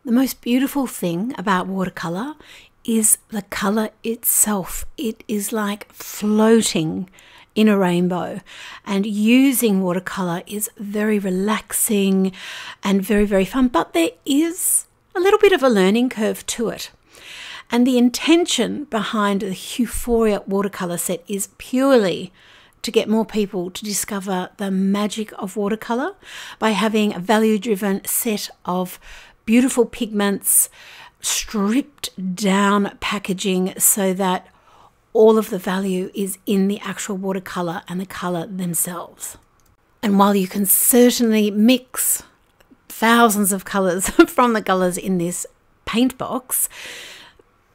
The most beautiful thing about watercolour is the colour itself. It is like floating in a rainbow, and using watercolour is very relaxing and very, very fun, but there is a little bit of a learning curve to it. And the intention behind the Huephoria watercolour set is purely to get more people to discover the magic of watercolour by having a value-driven set of beautiful pigments, stripped down packaging so that all of the value is in the actual watercolour and the colour themselves. And while you can certainly mix thousands of colours from the colours in this paint box,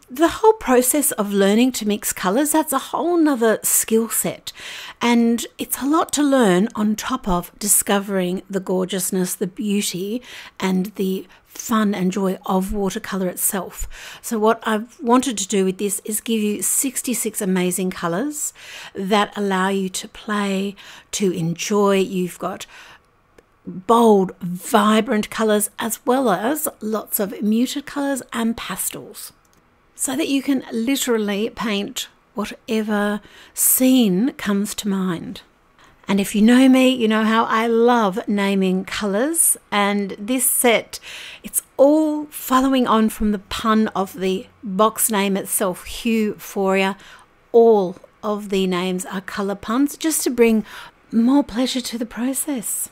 the whole process of learning to mix colours, that's a whole nother skill set. And it's a lot to learn on top of discovering the gorgeousness, the beauty, and the fun and joy of watercolour itself. So what I've wanted to do with this is give you 66 amazing colours that allow you to play, to enjoy. You've got bold, vibrant colours as well as lots of muted colours and pastels, so that you can literally paint whatever scene comes to mind. And if you know me, you know how I love naming colours, and this set, it's all following on from the pun of the box name itself, Huephoria. All of the names are colour puns, just to bring more pleasure to the process.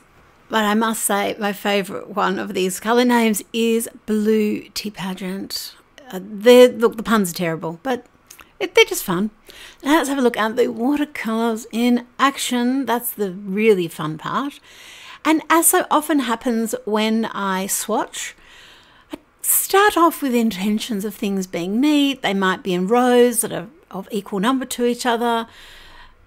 But I must say my favourite one of these colour names is Blue Tea Pageant. Look, the puns are terrible, but they're just fun. Now let's have a look at the watercolours in action. That's the really fun part. And as so often happens when I swatch, I start off with intentions of things being neat. They might be in rows that are of equal number to each other.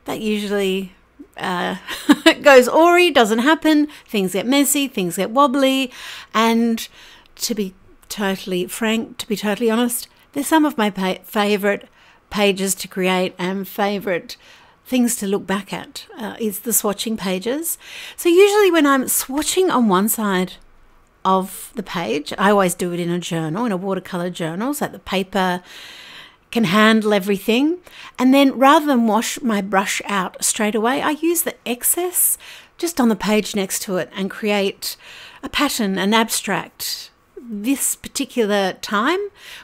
That usually goes awry, doesn't happen. Things get messy, things get wobbly, and to be totally frank, to be totally honest, they're some of my favourite pages to create and favourite things to look back at is the swatching pages. So usually when I'm swatching on one side of the page, I always do it in a journal, in a watercolour journal, so that the paper can handle everything. And then rather than wash my brush out straight away, I use the excess just on the page next to it and create a pattern, an abstract. This particular time,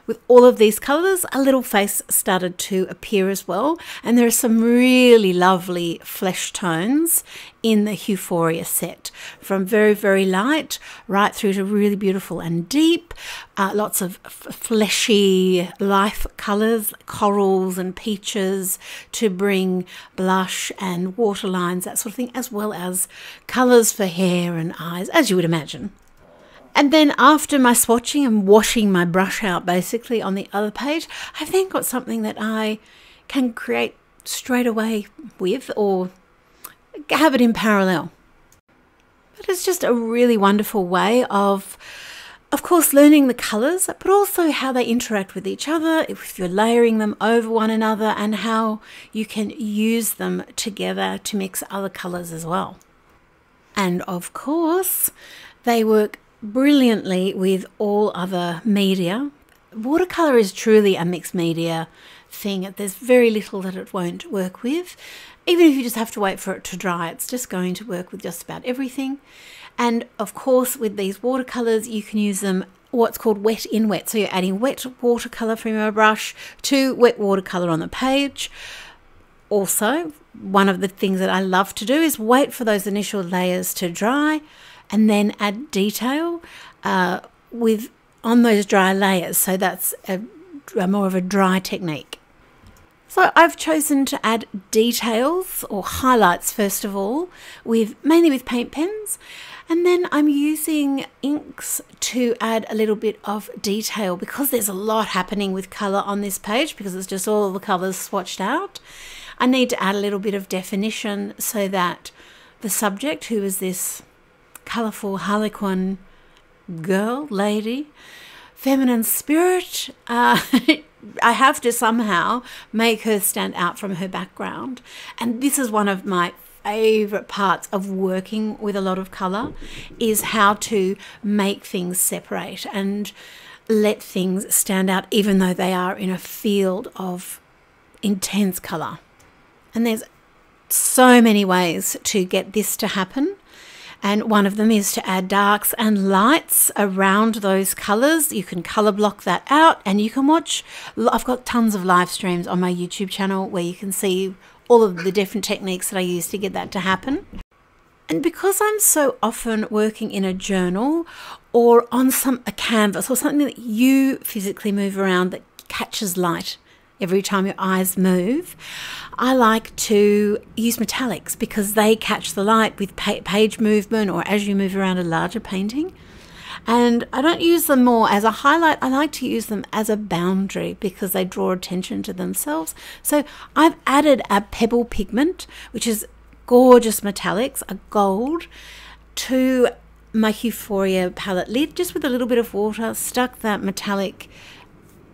with all of these colours, a little face started to appear as well, and there are some really lovely flesh tones in the Huephoria set, from very, very light right through to really beautiful and deep. Lots of fleshy life colours, corals and peaches, to bring blush and waterlines, that sort of thing, as well as colours for hair and eyes, as you would imagine. And then after my swatching and washing my brush out basically on the other page, I've then got something that I can create straight away with, or have it in parallel. But it's just a really wonderful way of course, learning the colours, but also how they interact with each other, if you're layering them over one another, and how you can use them together to mix other colours as well. And of course, they work brilliantly with all other media. Watercolour is truly a mixed media thing. There's very little that it won't work with. Even if you just have to wait for it to dry, it's just going to work with just about everything. And of course, with these watercolours, you can use them what's called wet in wet. So you're adding wet watercolour from your brush to wet watercolour on the page. Also, one of the things that I love to do is wait for those initial layers to dry and then add detail on those dry layers. So that's a more of a dry technique. So I've chosen to add details or highlights first of all, mainly with paint pens, and then I'm using inks to add a little bit of detail, because there's a lot happening with colour on this page, because it's just all the colours swatched out. I need to add a little bit of definition so that the subject, who is this colourful harlequin girl, lady, feminine spirit, I have to somehow make her stand out from her background. And this is one of my favourite parts of working with a lot of colour is how to make things separate and let things stand out even though they are in a field of intense colour. And there's so many ways to get this to happen. And one of them is to add darks and lights around those colours. You can colour block that out, and you can watch, I've got tons of live streams on my YouTube channel where you can see all of the different techniques that I use to get that to happen. And because I'm so often working in a journal or on a canvas or something that you physically move around that catches light every time your eyes move, I like to use metallics because they catch the light with page movement or as you move around a larger painting. And I don't use them more as a highlight. I like to use them as a boundary because they draw attention to themselves. So I've added a pebble pigment, which is gorgeous metallics, a gold, to my Huephoria palette lid, just with a little bit of water, stuck that metallic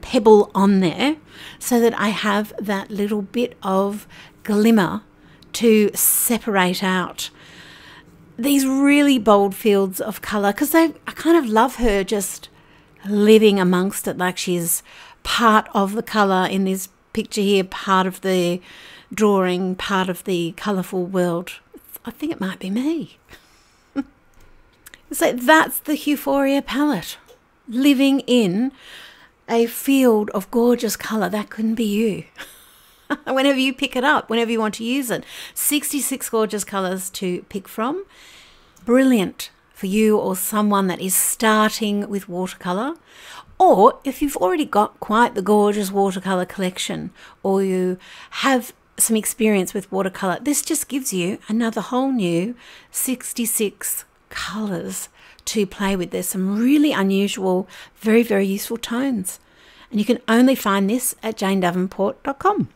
pebble on there so that I have that little bit of glimmer to separate out these really bold fields of colour, because I kind of love her just living amongst it, like she's part of the colour in this picture here, part of the drawing, part of the colourful world. I think it might be me. So that's the Huephoria palette, living in a field of gorgeous colour. That couldn't be you. Whenever you pick it up, whenever you want to use it. 66 gorgeous colours to pick from. Brilliant for you or someone that is starting with watercolour. Or if you've already got quite the gorgeous watercolour collection, or you have some experience with watercolour, this just gives you another whole new 66 colours to play with. There's some really unusual, very, very useful tones. And you can only find this at janedavenport.com.